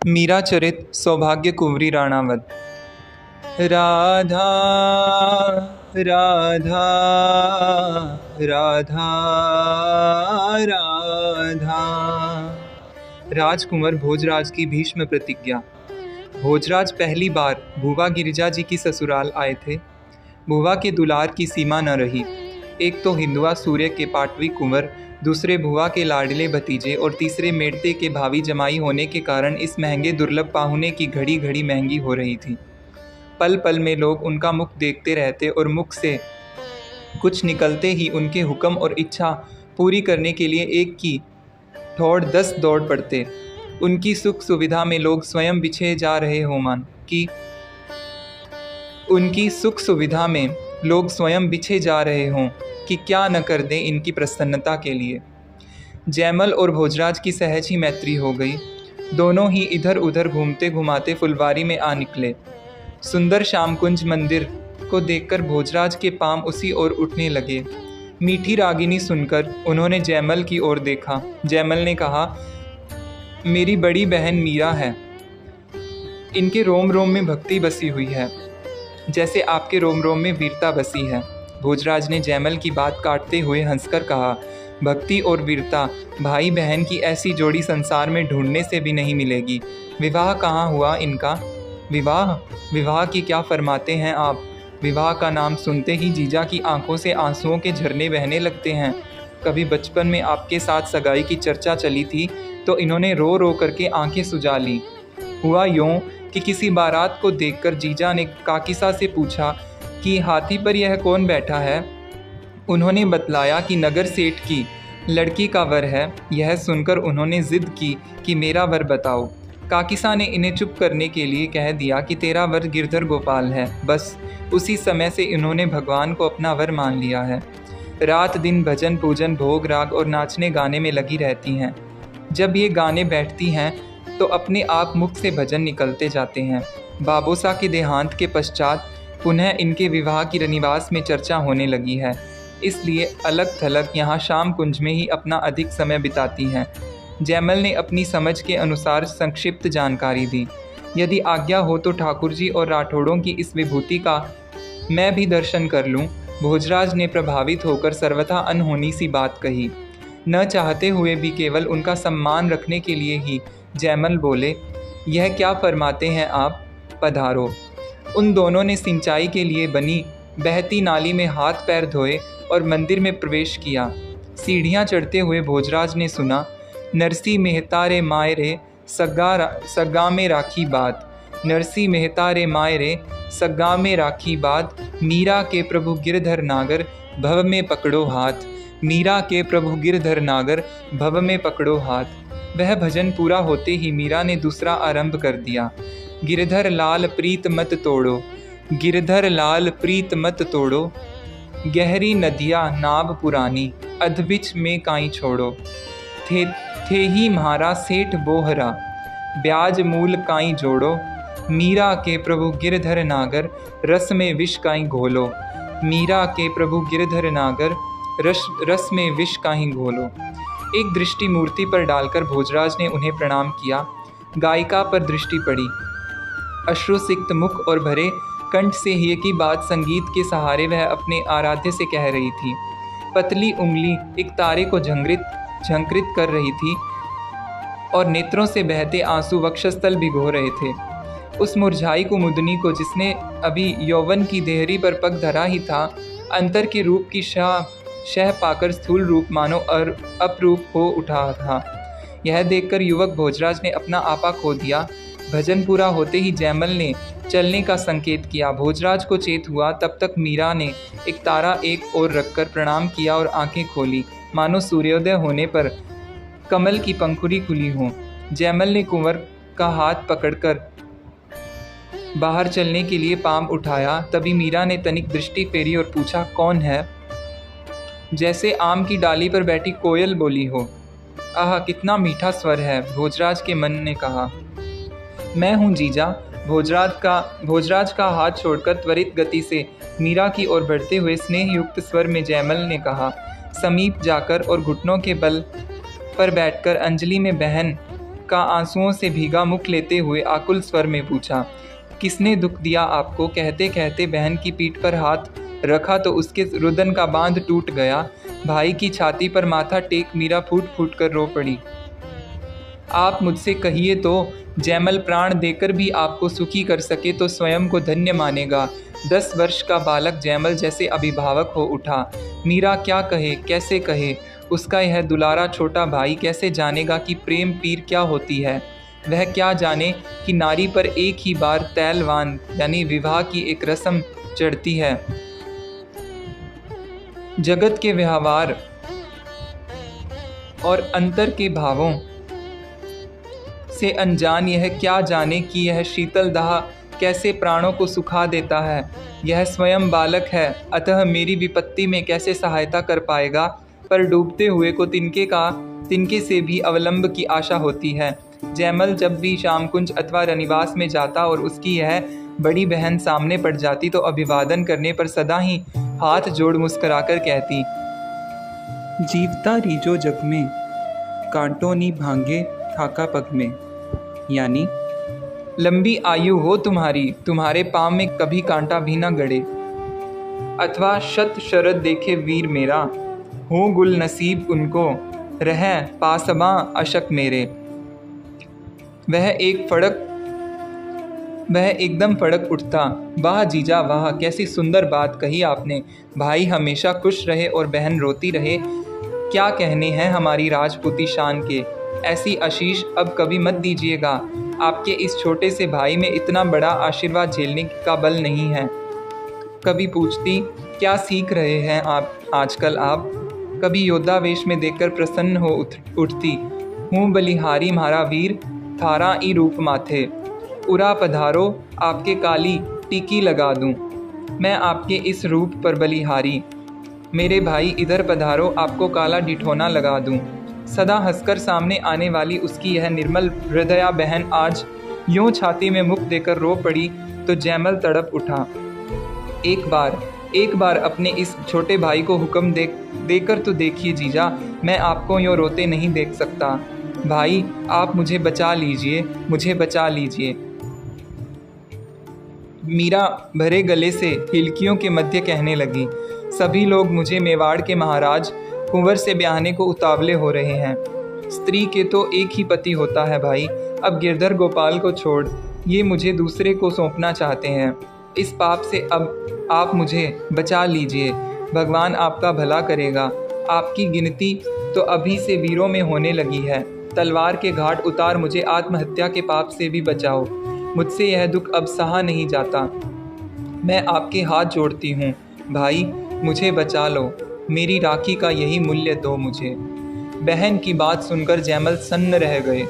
मीरा चरित सौभाग्य कुंवरी राणावत। राधा राधा राधा राधा। राजकुंवर भोजराज की भीष्म प्रतिज्ञा। भोजराज पहली बार भुवा गिरिजा जी की ससुराल आए थे। भुवा के दुलार की सीमा न रही। एक तो हिंदुआ सूर्य के पाटवी कुंवर, दूसरे भुवा के लाडले भतीजे और तीसरे मेड़ते के भावी जमाई होने के कारण इस महंगे दुर्लभ पाहुने की घड़ी घड़ी महंगी हो रही थी। पल पल में लोग उनका मुख देखते रहते और मुख से कुछ निकलते ही उनके हुक्म और इच्छा पूरी करने के लिए एक की ठोड़ 10 दौड़ पड़ते। उनकी सुख सुविधा में लोग स्वयं बिछे जा रहे हों मान कि उनकी सुख सुविधा में लोग स्वयं बिछे जा रहे हों कि क्या न कर दें इनकी प्रसन्नता के लिए। जयमल और भोजराज की सहज ही मैत्री हो गई। दोनों ही इधर उधर घूमते घुमाते फुलवारी में आ निकले। सुंदर श्यामकुंज मंदिर को देखकर भोजराज के पांव उसी ओर उठने लगे। मीठी रागिनी सुनकर उन्होंने जयमल की ओर देखा। जयमल ने कहा, मेरी बड़ी बहन मीरा है। इनके रोम रोम में भक्ति बसी हुई है, जैसे आपके रोम रोम में वीरता बसी है। भोजराज ने जयमल की बात काटते हुए हंसकर कहा, भक्ति और वीरता भाई बहन की ऐसी जोड़ी संसार में ढूंढने से भी नहीं मिलेगी। विवाह कहाँ हुआ इनका? विवाह विवाह की क्या फरमाते हैं आप? विवाह का नाम सुनते ही जीजा की आंखों से आंसुओं के झरने बहने लगते हैं। कभी बचपन में आपके साथ सगाई की चर्चा चली थी तो इन्होंने रो रो करके आंखें सुजा ली। हुआ यूँ कि किसी बारात को देखकर जीजा ने काकिसा से पूछा कि हाथी पर यह कौन बैठा है। उन्होंने बतलाया कि नगर सेठ की लड़की का वर है। यह सुनकर उन्होंने जिद की कि मेरा वर बताओ। काकिसा ने इन्हें चुप करने के लिए कह दिया कि तेरा वर गिरधर गोपाल है। बस उसी समय से इन्होंने भगवान को अपना वर मान लिया है। रात दिन भजन पूजन भोग राग और नाचने गाने में लगी रहती हैं। जब ये गाने बैठती हैं तो अपने आप मुख से भजन निकलते जाते हैं। बाबोसा के देहांत के पश्चात पुनः इनके विवाह की रनिवास में चर्चा होने लगी है, इसलिए अलग थलग यहाँ शाम कुंज में ही अपना अधिक समय बिताती हैं। जयमल ने अपनी समझ के अनुसार संक्षिप्त जानकारी दी। यदि आज्ञा हो तो ठाकुर जी और राठौड़ों की इस विभूति का मैं भी दर्शन कर लूँ। भोजराज ने प्रभावित होकर सर्वथा अनहोनी सी बात कही। न चाहते हुए भी केवल उनका सम्मान रखने के लिए ही जयमल बोले, यह क्या फरमाते हैं आप? पधारो। उन दोनों ने सिंचाई के लिए बनी बहती नाली में हाथ पैर धोए और मंदिर में प्रवेश किया। सीढ़ियाँ चढ़ते हुए भोजराज ने सुना, नरसी मेहता रे माय रे सग्गा में राखी बात। नरसी मेहता रे माय रे सग्गा में राखी बात। मीरा के प्रभु गिरधर नागर भव में पकड़ो हाथ। मीरा के प्रभु गिरधर नागर भव में पकड़ो हाथ। वह भजन पूरा होते ही मीरा ने दूसरा आरंभ कर दिया। गिरधर लाल प्रीत मत तोड़ो, गिरधर लाल प्रीत मत तोड़ो। गहरी नदिया नाव पुरानी, अधबिच में काई छोड़ो। थे ही म्हारा सेठ बोहरा, ब्याज मूल काई जोड़ो। मीरा के प्रभु गिरधर नागर रस में विष काई घोलो। मीरा के प्रभु गिरधर नागर रस में विष काई घोलो। एक दृष्टि मूर्ति पर डालकर भोजराज ने उन्हें प्रणाम किया। गायिका पर दृष्टि पड़ी। अश्रुसिक्त मुख और भरे कंठ से ये की बात संगीत के सहारे वह अपने आराध्य से कह रही थी। पतली उंगली एक तारे को झंकृत कर रही थी और नेत्रों से बहते आंसू वक्षस्थल भिगो रहे थे। उस मुरझाई कुमुदनी को, जिसने अभी यौवन की देहरी पर पग धरा ही था, अंतर के रूप की शह पाकर स्थूल रूप मानो अपरूप हो उठा था। यह देखकर युवक भोजराज ने अपना आपा खो दिया। भजन पूरा होते ही जयमल ने चलने का संकेत किया। भोजराज को चेत हुआ। तब तक मीरा ने एक तारा एक ओर रखकर प्रणाम किया और आंखें खोली, मानो सूर्योदय होने पर कमल की पंखुड़ी खुली हो। जयमल ने कुंवर का हाथ पकड़कर बाहर चलने के लिए पांव उठाया। तभी मीरा ने तनिक दृष्टि फेरी और पूछा, कौन है? जैसे आम की डाली पर बैठी कोयल बोली हो। आह, कितना मीठा स्वर है, भोजराज के मन ने कहा। मैं हूँ जीजा। भोजराज का हाथ छोड़कर त्वरित गति से मीरा की ओर बढ़ते हुए स्नेह युक्त स्वर में जयमल ने कहा। समीप जाकर और घुटनों के बल पर बैठकर अंजलि में बहन का आंसुओं से भीगा मुख लेते हुए आकुल स्वर में पूछा, किसने दुख दिया आपको? कहते कहते बहन की पीठ पर हाथ रखा तो उसके रुदन का बांध टूट गया। भाई की छाती पर माथा टेक मीरा फूट फूट कर रो पड़ी। आप मुझसे कहिए तो, जैमल प्राण देकर भी आपको सुखी कर सके तो स्वयं को धन्य मानेगा। 10 वर्ष का बालक जैमल जैसे अभिभावक हो उठा। मीरा क्या कहे, कैसे कहे? उसका यह दुलारा छोटा भाई कैसे जानेगा कि प्रेम पीर क्या होती है? वह क्या जाने कि नारी पर एक ही बार तैलवान यानी विवाह की एक रस्म चढ़ती है। जगत के व्यवहार और अंतर के भावों से अनजान यह क्या जाने कि यह शीतल दाह कैसे प्राणों को सुखा देता है। यह स्वयं बालक है, अतः मेरी विपत्ति में कैसे सहायता कर पाएगा? पर डूबते हुए को तिनके से भी अवलंब की आशा होती है। जैमल जब भी श्यामकुंज अथवा रनिवास में जाता और उसकी यह बड़ी बहन सामने पड़ जाती तो अभिवादन करने पर सदा ही हाथ जोड़ मुस्कुराकर कहती, जीवता रीजो जग में, कांटों नी भांगे थाका पग में। यानी लंबी आयु हो तुम्हारी, तुम्हारे पाँव में कभी कांटा भी न गड़े। अथवा शत शरद देखे वीर मेरा, हो गुल नसीब उनको, रह पासबां अशक मेरे। वह एकदम फड़क उठता। वाह जीजा वाह, कैसी सुंदर बात कही आपने। भाई हमेशा खुश रहे और बहन रोती रहे। क्या कहने हैं हमारी राजपूती शान के। ऐसी आशीष अब कभी मत दीजिएगा। आपके इस छोटे से भाई में इतना बड़ा आशीर्वाद झेलने का बल नहीं है। कभी पूछती, क्या सीख रहे हैं आप आजकल आप? कभी योद्धा वेश में देखकर प्रसन्न हो उठती, हूँ बलिहारी म्हारा वीर, थारा ई रूप माथे। उरा पधारो, आपके काली टीकी लगा दूँ, मैं आपके इस रूप पर बलिहारी। मेरे भाई इधर पधारो, आपको काला डिठोना लगा दूँ। सदा हंसकर सामने आने वाली उसकी यह निर्मल हृदया बहन आज यूं छाती में मुख देकर रो पड़ी तो जैमल तड़प उठा। एक बार अपने इस छोटे भाई को हुक्म देकर तो देखिए जीजा, मैं आपको यूं रोते नहीं देख सकता। भाई आप मुझे बचा लीजिए, मुझे बचा लीजिए। मीरा भरे गले से हिलकियों के मध्य कहने लगी, सभी लोग मुझे मेवाड़ के महाराज कुंवर से ब्याहने को उतावले हो रहे हैं। स्त्री के तो एक ही पति होता है भाई। अब गिरधर गोपाल को छोड़ ये मुझे दूसरे को सौंपना चाहते हैं। इस पाप से अब आप मुझे बचा लीजिए, भगवान आपका भला करेगा। आपकी गिनती तो अभी से वीरों में होने लगी है। तलवार के घाट उतार मुझे आत्महत्या के पाप से भी बचाओ। मुझसे यह दुख अब सहा नहीं जाता। मैं आपके हाथ जोड़ती हूँ भाई, मुझे बचा लो। मेरी राखी का यही मूल्य दो मुझे। बहन की बात सुनकर जैमल सन्न रह गए।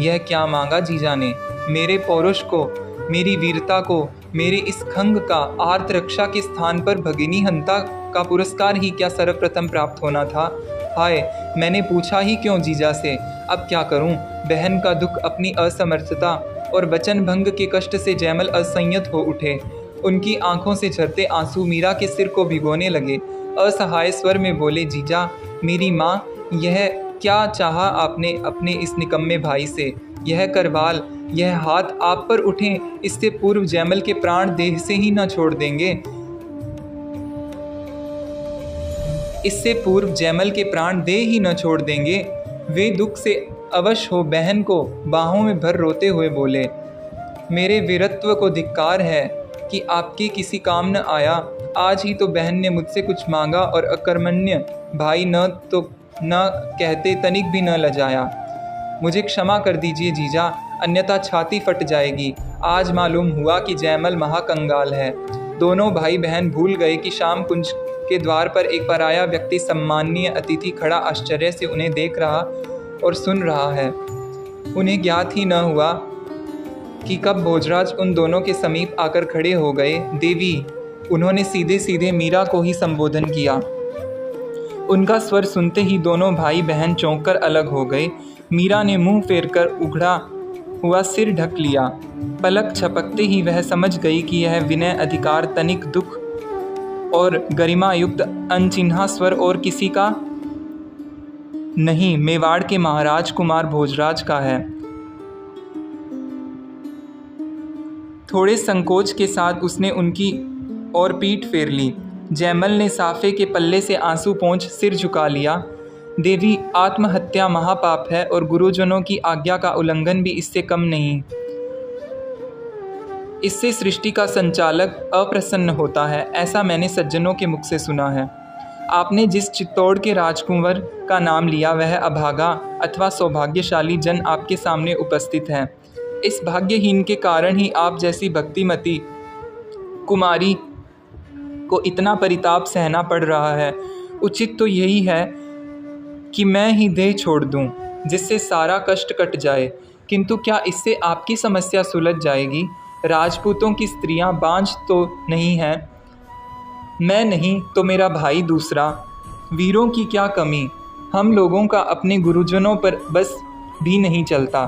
यह क्या मांगा जीजा ने? मेरे पौरुष को, मेरी वीरता को, मेरे इस खंग का आर्त रक्षा के स्थान पर भगिनी हंता का पुरस्कार ही क्या सर्वप्रथम प्राप्त होना था? हाय, मैंने पूछा ही क्यों जीजा से? अब क्या करूं? बहन का दुख, अपनी असमर्थता और वचन भंग के कष्ट से जैमल असंयत हो उठे। उनकी आंखों से झरते आंसू मीरा के सिर को भिगोने लगे। असहाय स्वर में बोले, जीजा, मेरी माँ, यह क्या चाहा आपने अपने इस निकम्मे भाई से? यह करवाल, यह हाथ आप पर उठें, इससे पूर्व जैमल के प्राण देह से ही न छोड़ देंगे। इससे पूर्व जैमल के प्राण देह ही न छोड़ देंगे। वे दुख से अवश हो बहन को बाहों में भर रोते हुए बोले, मेरे वीरत्व को धिक्कार है कि आपके किसी काम न आया। आज ही तो बहन ने मुझसे कुछ मांगा और अकर्मण्य भाई न कहते तनिक भी न लजाया। मुझे क्षमा कर दीजिए जीजा, अन्यथा छाती फट जाएगी। आज मालूम हुआ कि जैमल महाकंगाल है। दोनों भाई बहन भूल गए कि श्याम कुंज के द्वार पर एक पराया व्यक्ति सम्माननीय अतिथि खड़ा आश्चर्य से उन्हें देख रहा और सुन रहा है। उन्हें ज्ञात ही न हुआ कि कब भोजराज उन दोनों के समीप आकर खड़े हो गए। देवी, उन्होंने सीधे सीधे मीरा को ही संबोधन किया। उनका स्वर सुनते ही दोनों भाई बहन चौंक कर अलग हो गए। मीरा ने मुंह फेरकर उघड़ा हुआ सिर ढक लिया। पलक झपकते ही वह समझ गई कि यह विनय, अधिकार, तनिक दुख और गरिमा युक्त अनचिन्हा स्वर और किसी का नहीं, मेवाड़ के महाराज कुमार भोजराज का है। थोड़े संकोच के साथ उसने उनकी ओर पीठ फेर ली। जयमल ने साफे के पल्ले से आंसू पोंछ सिर झुका लिया। देवी, आत्महत्या महापाप है और गुरुजनों की आज्ञा का उल्लंघन भी इससे कम नहीं। इससे सृष्टि का संचालक अप्रसन्न होता है, ऐसा मैंने सज्जनों के मुख से सुना है। आपने जिस चित्तौड़ के राजकुंवर का नाम लिया वह अभागा अथवा सौभाग्यशाली जन आपके सामने उपस्थित है। इस भाग्यहीन के कारण ही आप जैसी भक्तिमती कुमारी को इतना परिताप सहना पड़ रहा है। उचित तो यही है कि मैं ही देह छोड़ दूं, जिससे सारा कष्ट कट जाए। किंतु क्या इससे आपकी समस्या सुलझ जाएगी? राजपूतों की स्त्रियां बांझ तो नहीं हैं। मैं नहीं तो मेरा भाई दूसरा। वीरों की क्या कमी? हम लोगों का अपने गुरुजनों पर बस भी नहीं चलता।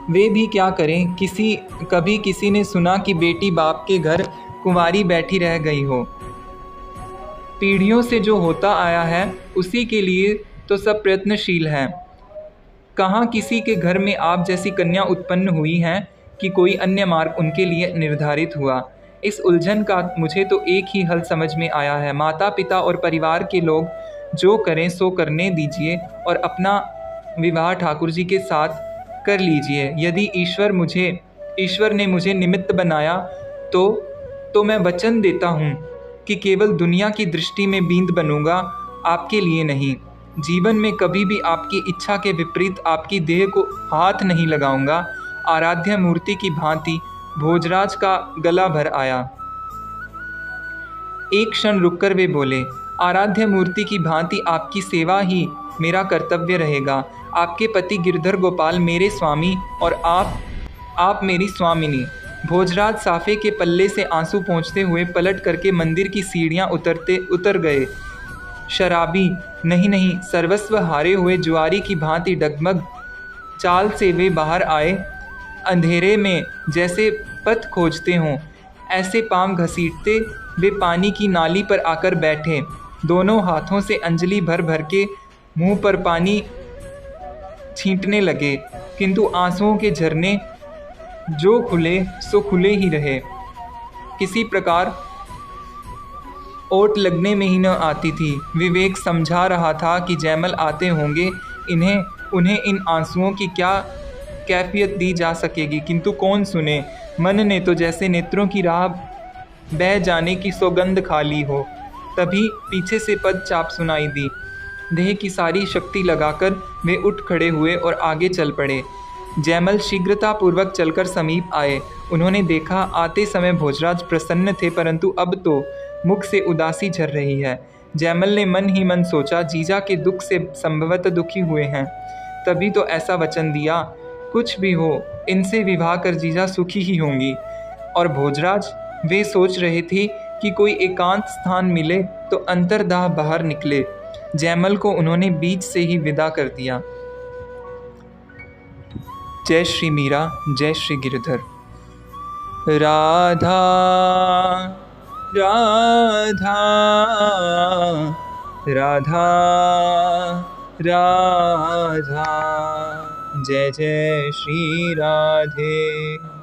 वे भी क्या करें? कभी किसी ने सुना कि बेटी बाप के घर कुंवारी बैठी रह गई हो? पीढ़ियों से जो होता आया है उसी के लिए तो सब प्रयत्नशील हैं। कहाँ किसी के घर में आप जैसी कन्या उत्पन्न हुई हैं कि कोई अन्य मार्ग उनके लिए निर्धारित हुआ? इस उलझन का मुझे तो एक ही हल समझ में आया है। माता पिता और परिवार के लोग जो करें सो करने दीजिए और अपना विवाह ठाकुर जी के साथ कर लीजिए। यदि ईश्वर ने मुझे निमित्त बनाया तो मैं वचन देता हूँ कि केवल दुनिया की दृष्टि में बींद बनूंगा, आपके लिए नहीं। जीवन में कभी भी आपकी इच्छा के विपरीत आपकी देह को हाथ नहीं लगाऊंगा। आराध्य मूर्ति की भांति भोजराज का गला भर आया। एक क्षण रुककर वे बोले, आराध्य मूर्ति की भांति आपकी सेवा ही मेरा कर्तव्य रहेगा। आपके पति गिरधर गोपाल मेरे स्वामी और आप मेरी स्वामिनी। भोजराज साफे के पल्ले से आंसू पोंछते हुए पलट करके मंदिर की सीढ़ियां उतर गए। शराबी नहीं, सर्वस्व हारे हुए जुआरी की भांति डगमग चाल से वे बाहर आए। अंधेरे में जैसे पथ खोजते हों ऐसे पांव घसीटते वे पानी की नाली पर आकर बैठे। दोनों हाथों से अंजलि भर भर के मुंह पर पानी छींटने लगे, किंतु आंसुओं के झरने जो खुले सो खुले ही रहे। किसी प्रकार ओट लगने में ही न आती थी। विवेक समझा रहा था कि जयमल आते होंगे, उन्हें इन आंसुओं की क्या कैफियत दी जा सकेगी, किंतु कौन सुने। मन ने तो जैसे नेत्रों की राह बह जाने की सौगंध खा ली हो। तभी पीछे से पदचाप सुनाई दी। देह की सारी शक्ति लगाकर वे उठ खड़े हुए और आगे चल पड़े। जयमल शीघ्रतापूर्वक चलकर समीप आए। उन्होंने देखा आते समय भोजराज प्रसन्न थे, परंतु अब तो मुख से उदासी झर रही है। जयमल ने मन ही मन सोचा, जीजा के दुख से संभवतः दुखी हुए हैं, तभी तो ऐसा वचन दिया। कुछ भी हो, इनसे विवाह कर जीजा सुखी ही होंगी। और भोजराज, वे सोच रहे थे कि कोई एकांत स्थान मिले तो अंतर्दाह बाहर निकले। जयमल को उन्होंने बीच से ही विदा कर दिया। जय श्री मीरा, जय श्री गिरधर। राधा राधा राधा राधा, जय जय श्री राधे।